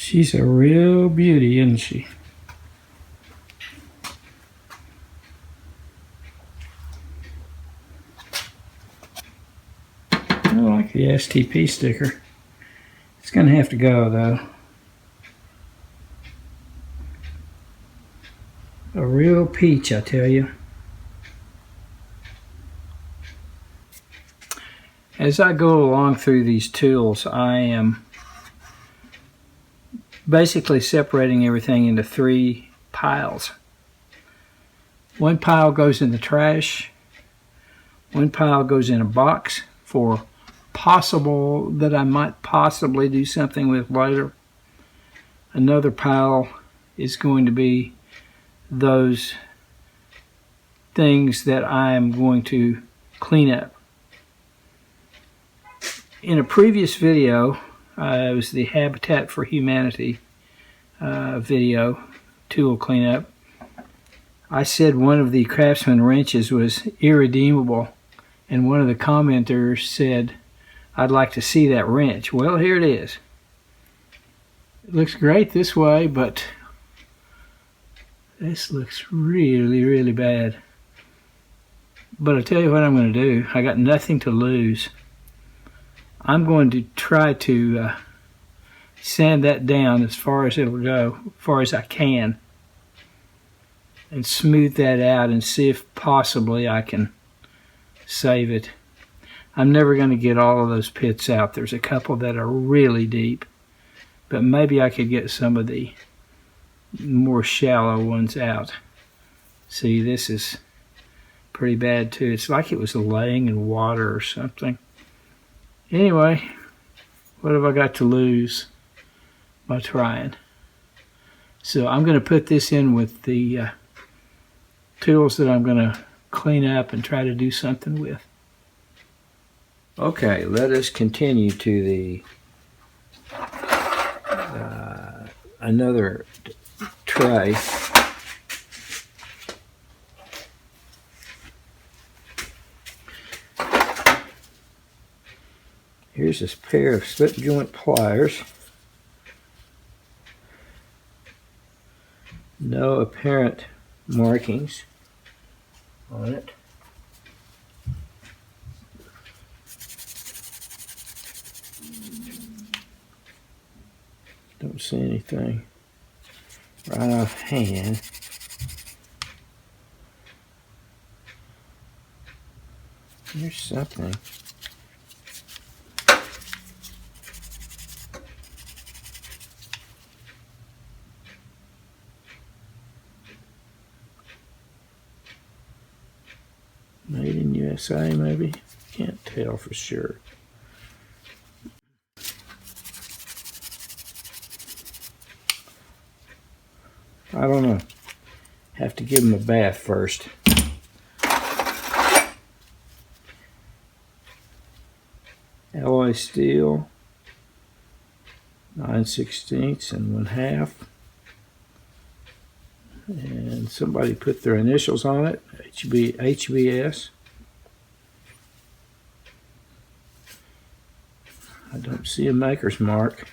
She's a real beauty, isn't she? I like the STP sticker. It's going to have to go, though. A real peach, I tell you. As I go along through these tools, I am basically separating everything into 3 piles. One pile goes in the trash. One pile goes in a box for possible that I might possibly do something with later. Another pile is going to be those things that I'm going to clean up. In a previous video, it was the Habitat for Humanity video, tool cleanup. I said one of the Craftsman wrenches was irredeemable, and one of the commenters said, "I'd like to see that wrench." Well, here it is. It looks great this way, but this looks really, really bad. But I'll tell you what I'm going to do. I got nothing to lose. I'm going to try to sand that down as far as it'll go, as far as I can, and smooth that out and see if possibly I can save it. I'm never going to get all of those pits out. There's a couple that are really deep, but maybe I could get some of the more shallow ones out. See, this is pretty bad too. It's like it was laying in water or something. Anyway, what have I got to lose by trying? So I'm going to put this in with the tools that I'm going to clean up and try to do something with. Okay, let us continue to the another tray. Here's this pair of slip joint pliers. No apparent markings on it. Don't see anything right offhand. There's something. Made in USA, maybe? Can't tell for sure. I don't know. Have to give them a bath first. Alloy steel, 9/16 and 1/2. And somebody put their initials on it, HBS. I don't see a maker's mark.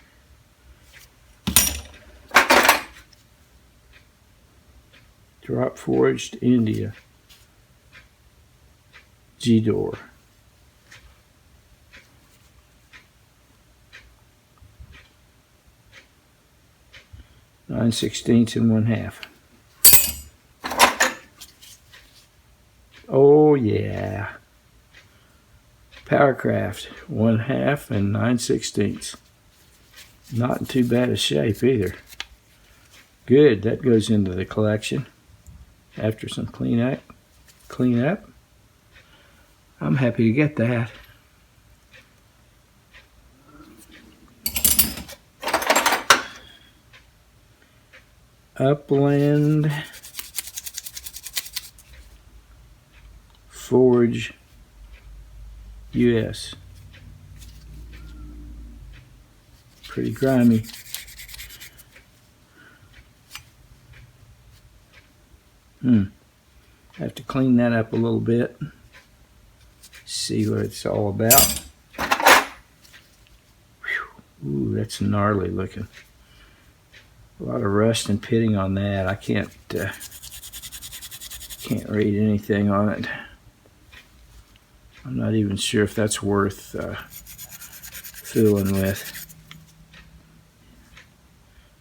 Drop forged India. G-door. (9/16 and 1/2). Oh yeah. Powercraft, 1/2 and 9/16. Not in too bad a shape either. Good, that goes into the collection. After some clean up. I'm happy to get that. Upland Forge US. Pretty grimy. Have to clean that up a little bit. See what it's all about. Whew. Ooh, that's gnarly looking. A lot of rust and pitting on that. I can't read anything on it. I'm not even sure if that's worth fooling with.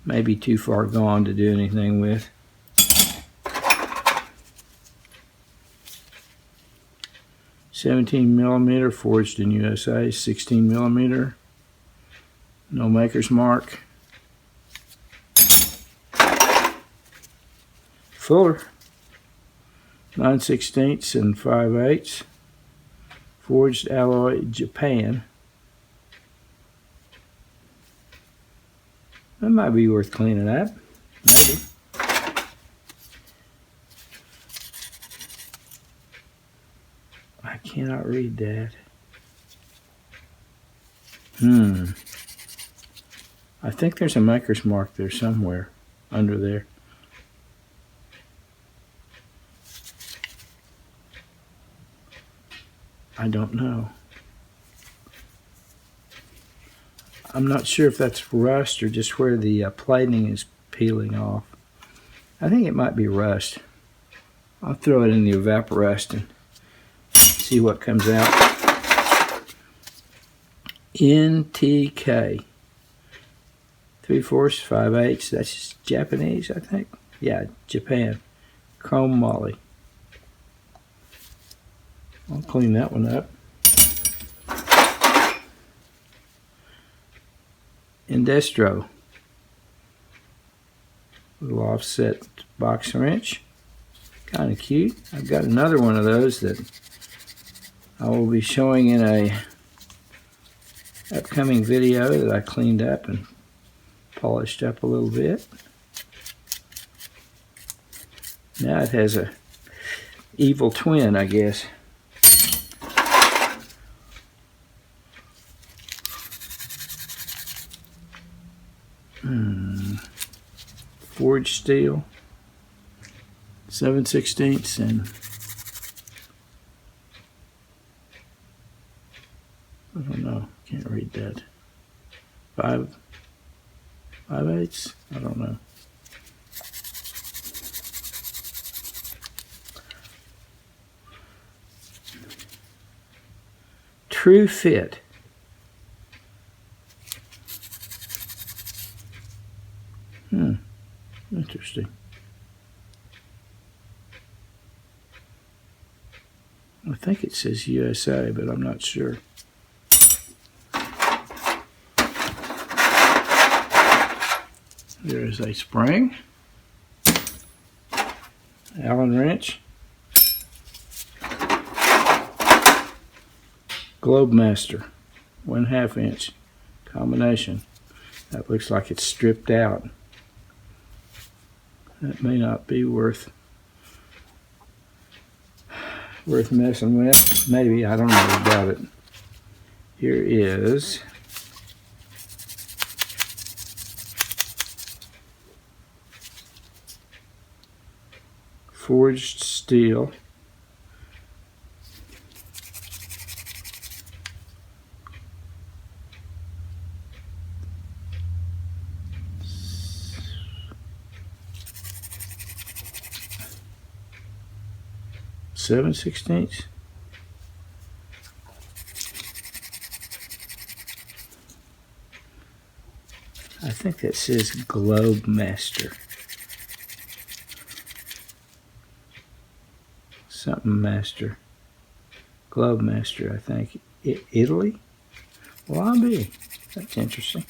Maybe too far gone to do anything with. $17mm, forged in USA. 16mm, no maker's mark. Fuller, 9/16 and 5/8. Forged alloy, Japan. That might be worth cleaning up. Maybe. I cannot read that. I think there's a maker's mark there somewhere under there. I don't know. I'm not sure if that's rust or just where the plating is peeling off. I think it might be rust. I'll throw it in the evaporust and see what comes out. NTK. 3/4, 5/8. That's Japanese, I think. Yeah, Japan. Chrome moly. I'll clean that one up. Indestro. Little offset box wrench. Kind of cute. I've got another one of those that I will be showing in a upcoming video that I cleaned up and polished up a little bit. Now it has a evil twin, I guess. Forged steel, 7/16 and I don't know, can't read that. 5/8, I don't know. True fit. Interesting. I think it says USA, but I'm not sure. There is a spring. Allen wrench. Globe Master. 1/2 inch combination. That looks like it's stripped out. That may not be worth messing with. Maybe, I don't know about it. Here is forged steel. $7/16. I think that says Globe Master. Something Master. Globe Master, I think. Italy? Well, I'll be. That's interesting.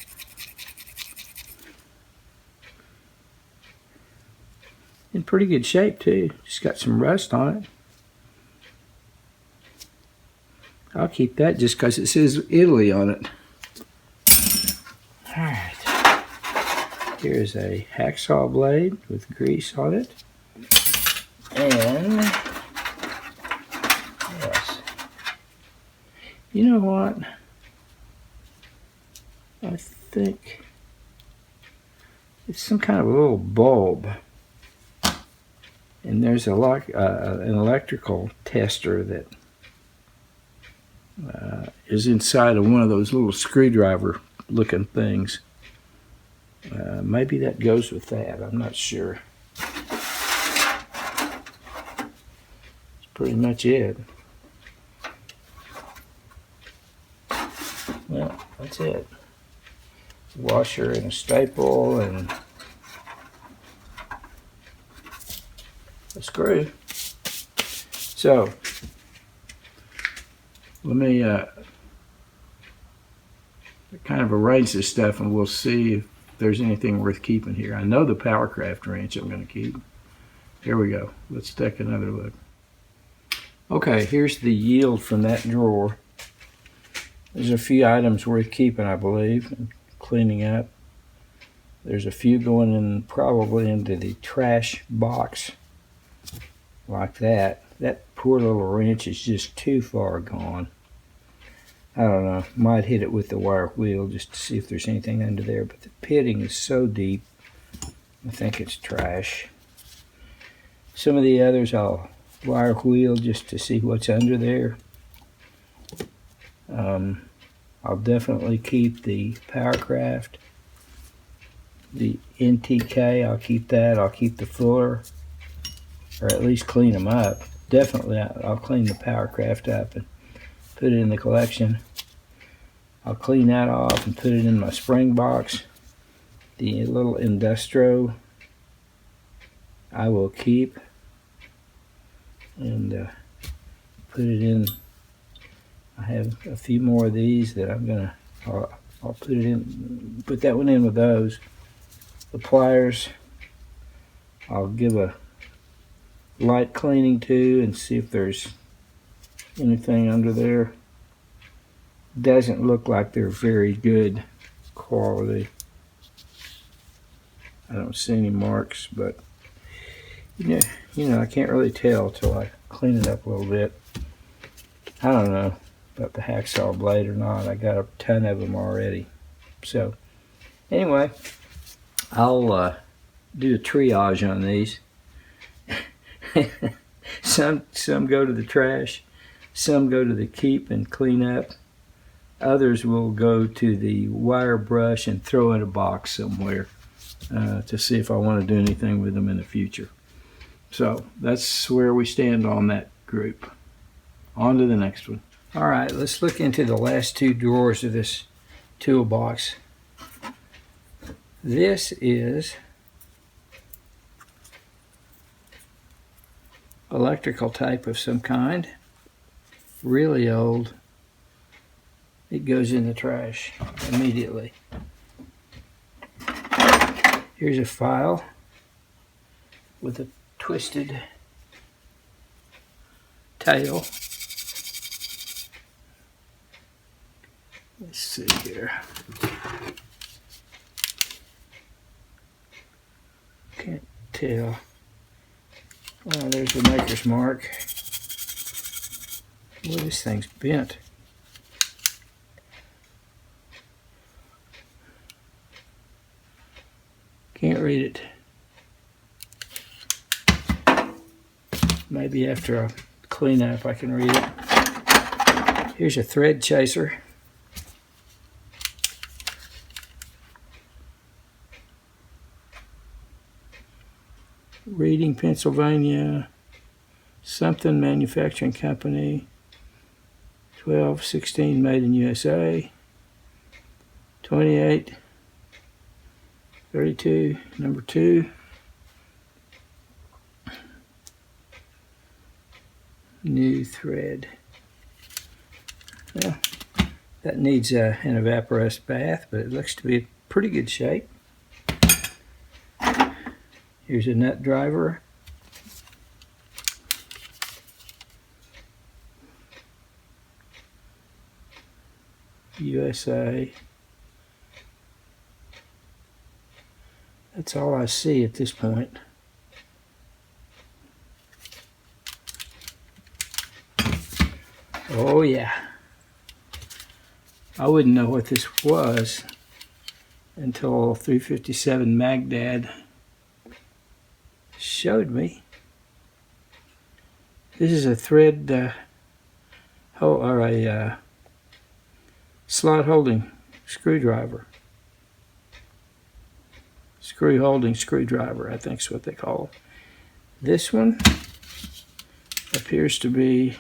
In pretty good shape, too. Just got some rust on it. I'll keep that just because it says Italy on it. Alright. Here's a hacksaw blade with grease on it. And, yes. You know what? I think it's some kind of a little bulb. And there's an electrical tester that is inside of one of those little screwdriver looking things. Maybe that goes with that. I'm not sure. That's pretty much it. Well, that's it. Washer and a staple and a screw. So let me kind of arrange this stuff, and we'll see if there's anything worth keeping here. I know the Powercraft wrench I'm going to keep. Here we go. Let's take another look. Okay, here's the yield from that drawer. There's a few items worth keeping, I believe, and cleaning up. There's a few going in, probably into the trash box, like that. That poor little wrench is just too far gone. I don't know, might hit it with the wire wheel just to see if there's anything under there, but the pitting is so deep, I think it's trash. Some of the others I'll wire wheel just to see what's under there. I'll definitely keep the Powercraft, the NTK, I'll keep that. I'll keep the Fuller, or at least clean them up. Definitely I'll clean the Powercraft up and put it in the collection. I'll clean that off and put it in my spring box. The little Industro I will keep and put it in. I have a few more of these that I'm gonna, I'll put it in, put that one in with those. The pliers, I'll give a light cleaning to and see if there's anything under there. Doesn't look like they're very good quality. I don't see any marks, but you know, I can't really tell till I clean it up a little bit. I don't know about the hacksaw blade or not. I got a ton of them already. So anyway, I'll do a triage on these. Some go to the trash, some go to the keep and clean up. Others will go to the wire brush and throw in a box somewhere to see if I want to do anything with them in the future. So that's where we stand on that group. On to the next one. All right, let's look into the last two drawers of this toolbox. This is electrical type of some kind, really old. It goes in the trash immediately. Here's a file with a twisted tail. Let's see here. Can't tell. Oh, there's the maker's mark. Boy, this thing's bent. Can't read it. Maybe after a cleanup I can read it. Here's a thread chaser. Reading, Pennsylvania, something manufacturing company, 12/16 made in USA, 28/32, number 2. New thread. Well, that needs an evaporous bath, but it looks to be in pretty good shape. Here's a nut driver. USA. That's all I see at this point. Oh yeah. I wouldn't know what this was until 357 Magdad showed me. This is a thread or a slot holding screwdriver. screw holding screwdriver, I think is what they call it. This one appears to be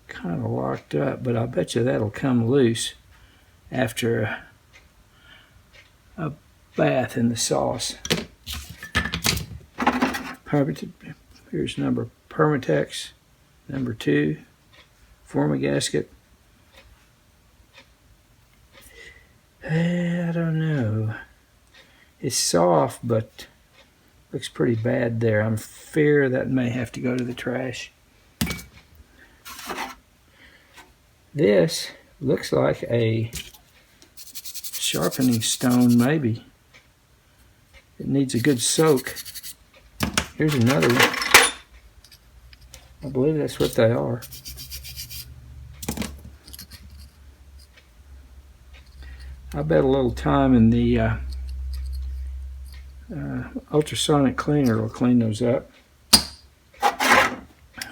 kind of locked up, but I bet you that'll come loose after a bath in the sauce. Here's number Permatex, number 2, form a gasket. I don't know. It's soft, but looks pretty bad there. I'm fear that may have to go to the trash. This looks like a sharpening stone, maybe. It needs a good soak. Here's another one. I believe that's what they are. I bet a little time in the ultrasonic cleaner will clean those up.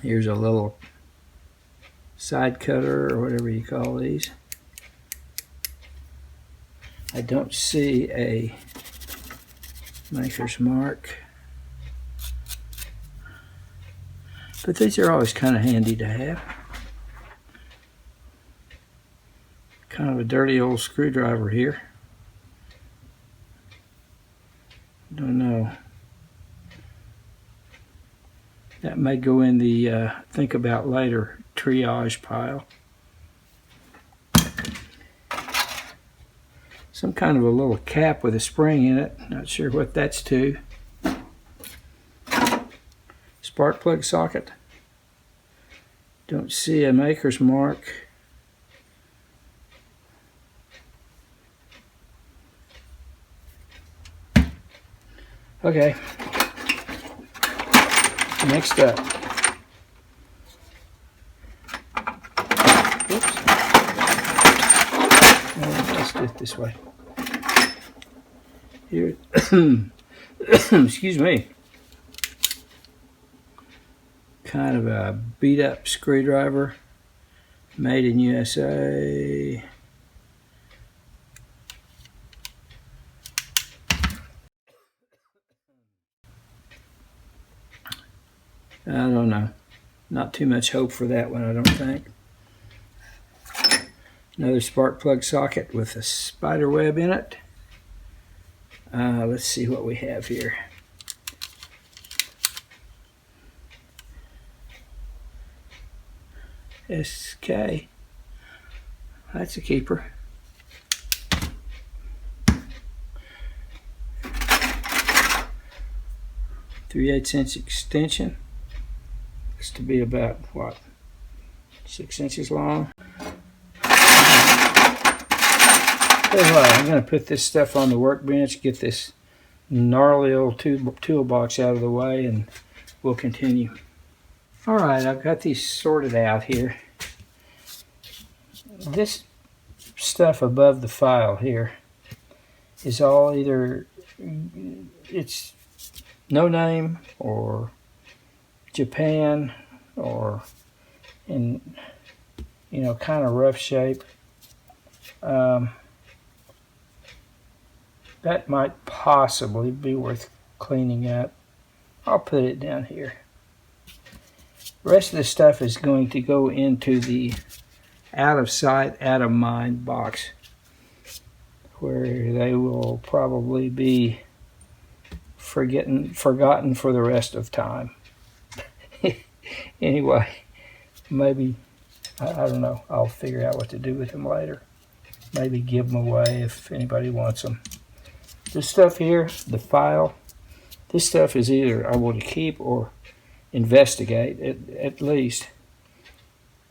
Here's a little side cutter or whatever you call these. I don't see a maker's mark, but these are always kind of handy to have. Kind of a dirty old screwdriver here. Don't know. That may go in the think about later triage pile. Some kind of a little cap with a spring in it. Not sure what that's to. Spark plug socket. Don't see a maker's mark. Okay. Next up. Oops. Let's do it this way. Here. Excuse me. Kind of a beat up screwdriver. Made in USA. I don't know. Not too much hope for that one, I don't think. Another spark plug socket with a spider web in it. Let's see what we have here. SK. That's a keeper. .3/8" extension. Looks to be about, what, 6 inches long. I'm going to put this stuff on the workbench, get this gnarly old toolbox out of the way, and we'll continue. Alright, I've got these sorted out here. This stuff above the file here is all either, it's no name or Japan or in, you know, kind of rough shape. That might possibly be worth cleaning up. I'll put it down here. The rest of the stuff is going to go into the out of sight, out of mind box, where they will probably be forgotten for the rest of time. Anyway, maybe, I don't know, I'll figure out what to do with them later. Maybe give them away if anybody wants them. This stuff here, the file, this stuff is either I want to keep or investigate, at least.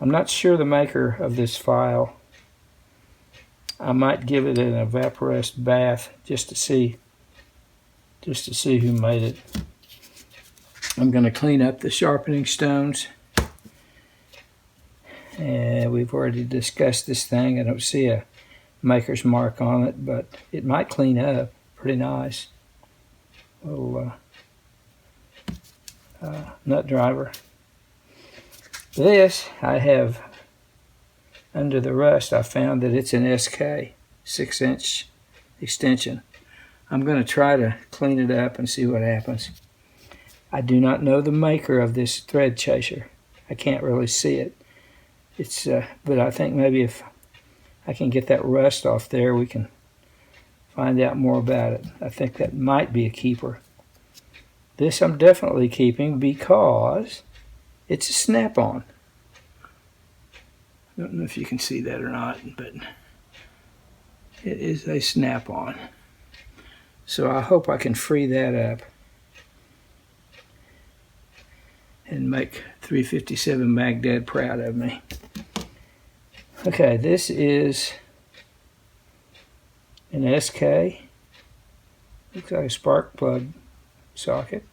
I'm not sure the maker of this file. I might give it an evaporest bath just to see who made it. I'm going to clean up the sharpening stones. And we've already discussed this thing. I don't see a maker's mark on it, but it might clean up pretty nice. Little nut driver. This I have under the rust. I found that it's an SK 6-inch extension. I'm going to try to clean it up and see what happens. I do not know the maker of this thread chaser. I can't really see it. But I think maybe if I can get that rust off there, we can find out more about it. I think that might be a keeper. This I'm definitely keeping because it's a snap-on. I don't know if you can see that or not, but it is a snap-on. So I hope I can free that up and make 357 Baghdad proud of me. Okay, this is an SK. Looks like a spark plug socket.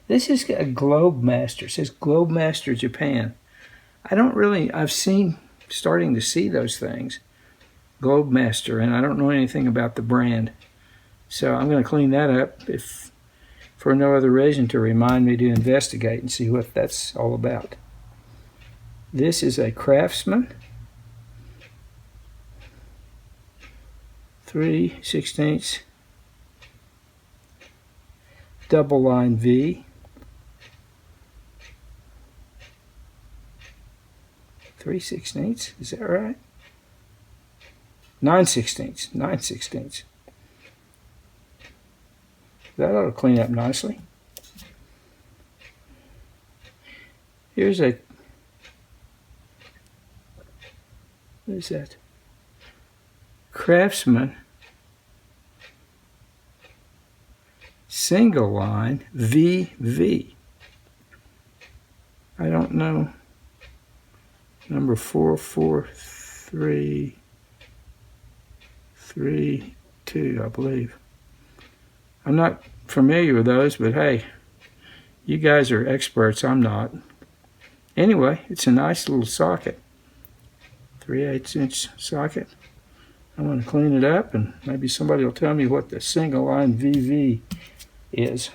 This is a Globe Master. It says Globe Master Japan. I've starting to see those things. Globe Master, and I don't know anything about the brand. So I'm going to clean that up if for no other reason to remind me to investigate and see what that's all about. This is a Craftsman 3/16 double line V. 3/16, is that right? 9/16. That ought to clean up nicely. Here's what is that? Craftsman single line VV. I don't know. Number 44332, I believe. I'm not familiar with those, but hey, you guys are experts, I'm not. Anyway, it's a nice little socket. 3/8" socket. I'm going to clean it up, and maybe somebody will tell me what the single line VV is.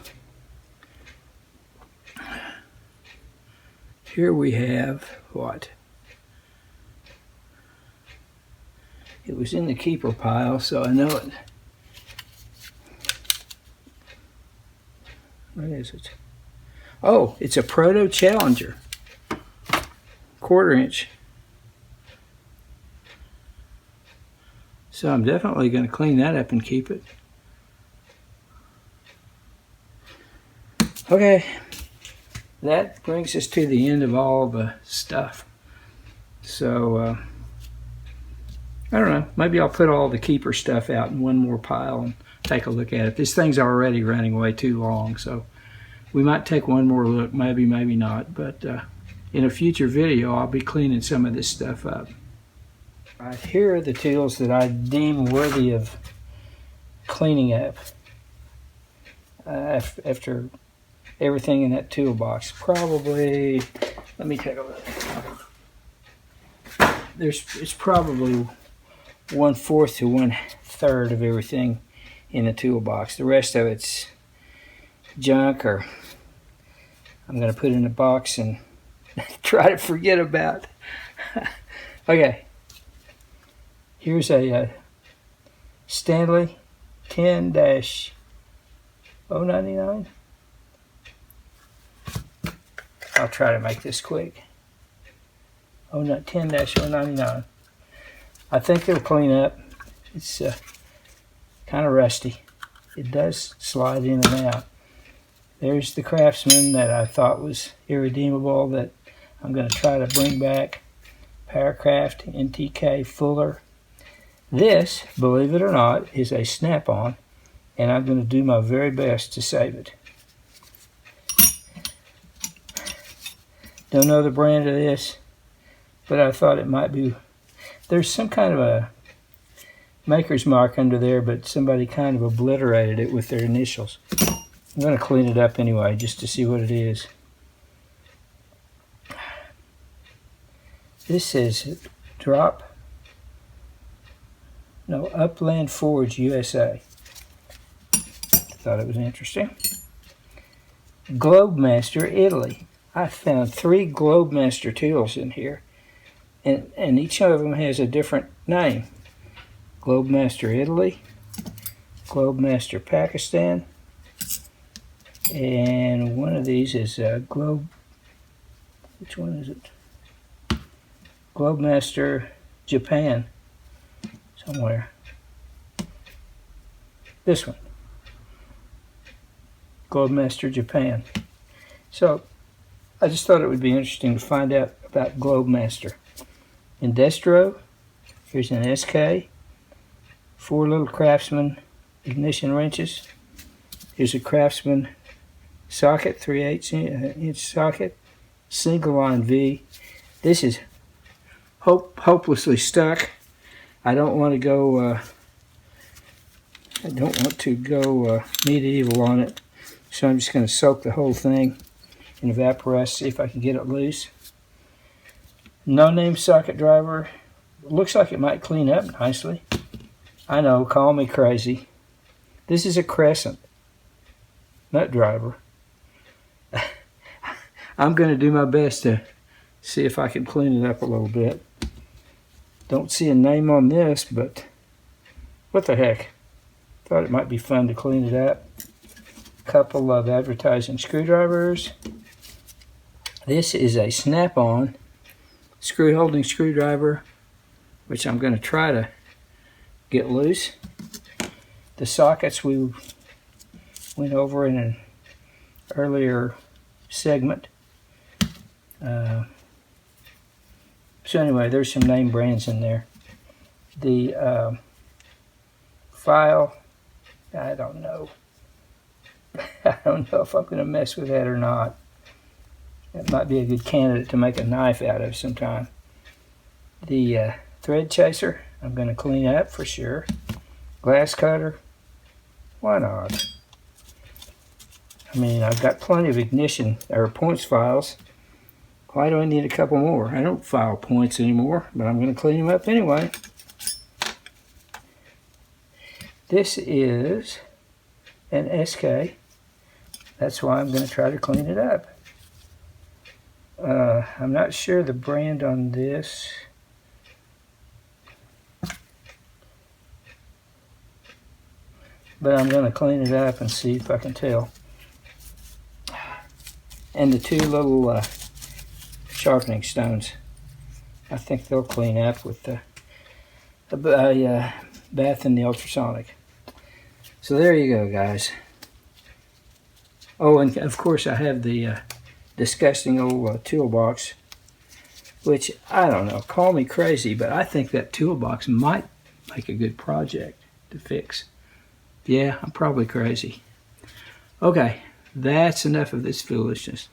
Here we have what? It was in the keeper pile, so I know it. What is it? Oh, it's a Proto Challenger. 1/4 inch. So I'm definitely going to clean that up and keep it. Okay, that brings us to the end of all the stuff. So, I don't know, maybe I'll put all the keeper stuff out in one more pile and take a look at it. This thing's already running way too long, so we might take one more look, maybe not, but in a future video I'll be cleaning some of this stuff up. Right, here are the tools that I deem worthy of cleaning up after everything in that toolbox. Probably, let me take a look. It's probably 1/4 to 1/3 of everything in the toolbox. The rest of it's junk, or I'm going to put in a box and try to forget about. Okay, here's a Stanley 10-099. I'll try to make this quick. 10-099. I think it'll clean up. It's kind of rusty. It does slide in and out. There's the Craftsman that I thought was irredeemable that I'm going to try to bring back. Powercraft NTK Fuller. This, believe it or not, is a snap-on, and I'm going to do my very best to save it. Don't know the brand of this, but I thought it might be. There's some kind of a maker's mark under there, but somebody kind of obliterated it with their initials. I'm going to clean it up anyway, just to see what it is. This says Upland Forge, USA. Thought it was interesting. Globemaster, Italy. I found 3 Globemaster tools in here. and each of them has a different name. Globemaster Italy, Globemaster Pakistan, and one of these is which one is it? Globemaster Japan, somewhere. This one, Globemaster Japan. So I just thought it would be interesting to find out about Globemaster. In Destro, here's an SK, 4 little Craftsman ignition wrenches. Here's a Craftsman socket, 3/8 inch socket, single line V. This is hopelessly stuck. I don't want to go medieval on it, so I'm just going to soak the whole thing in evaporate, see if I can get it loose. No name socket driver. Looks like it might clean up nicely. I know, call me crazy. This is a crescent nut driver. I'm going to do my best to see if I can clean it up a little bit. Don't see a name on this, but what the heck. Thought it might be fun to clean it up. Couple of advertising screwdrivers. This is a snap-on screw holding screwdriver, which I'm going to try to get loose. The sockets we went over in an earlier segment. So anyway, there's some name brands in there. The file, I don't know. I don't know if I'm going to mess with that or not. It might be a good candidate to make a knife out of sometime. The thread chaser, I'm going to clean up for sure. Glass cutter, why not? I mean, I've got plenty of ignition or points files. Why do I need a couple more? I don't file points anymore, but I'm going to clean them up anyway. This is an SK. That's why I'm going to try to clean it up. I'm not sure the brand on this. But I'm going to clean it up and see if I can tell. And the 2 little sharpening stones, I think they'll clean up with the bath and the ultrasonic. So there you go, guys. Oh, and of course I have the disgusting old toolbox, which, I don't know, call me crazy, but I think that toolbox might make a good project to fix. Yeah, I'm probably crazy. Okay, that's enough of this foolishness.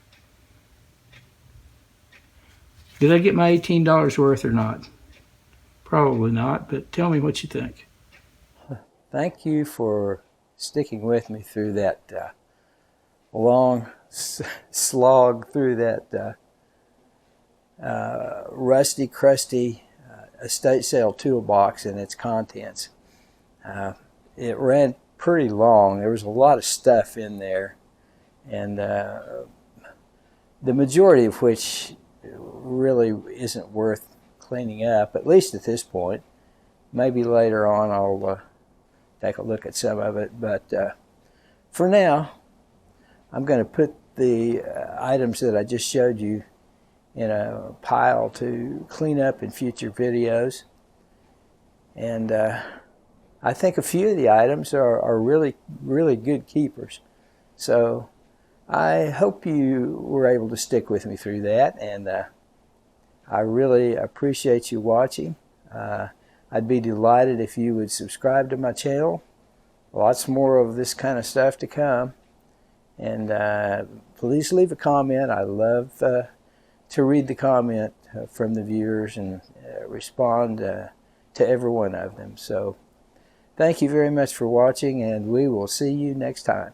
Did I get my $18 worth or not? Probably not, but tell me what you think. Thank you for sticking with me through that long slog through that rusty, crusty estate sale toolbox and its contents. It ran pretty long. There was a lot of stuff in there, and the majority of which really isn't worth cleaning up, at least at this point. Maybe later on I'll take a look at some of it, but for now I'm going to put the items that I just showed you in a pile to clean up in future videos. And I think a few of the items are really, really good keepers. So I hope you were able to stick with me through that, and I really appreciate you watching. I'd be delighted if you would subscribe to my channel. Lots more of this kind of stuff to come. And please leave a comment. I love to read the comment from the viewers and respond to every one of them. So thank you very much for watching, and we will see you next time.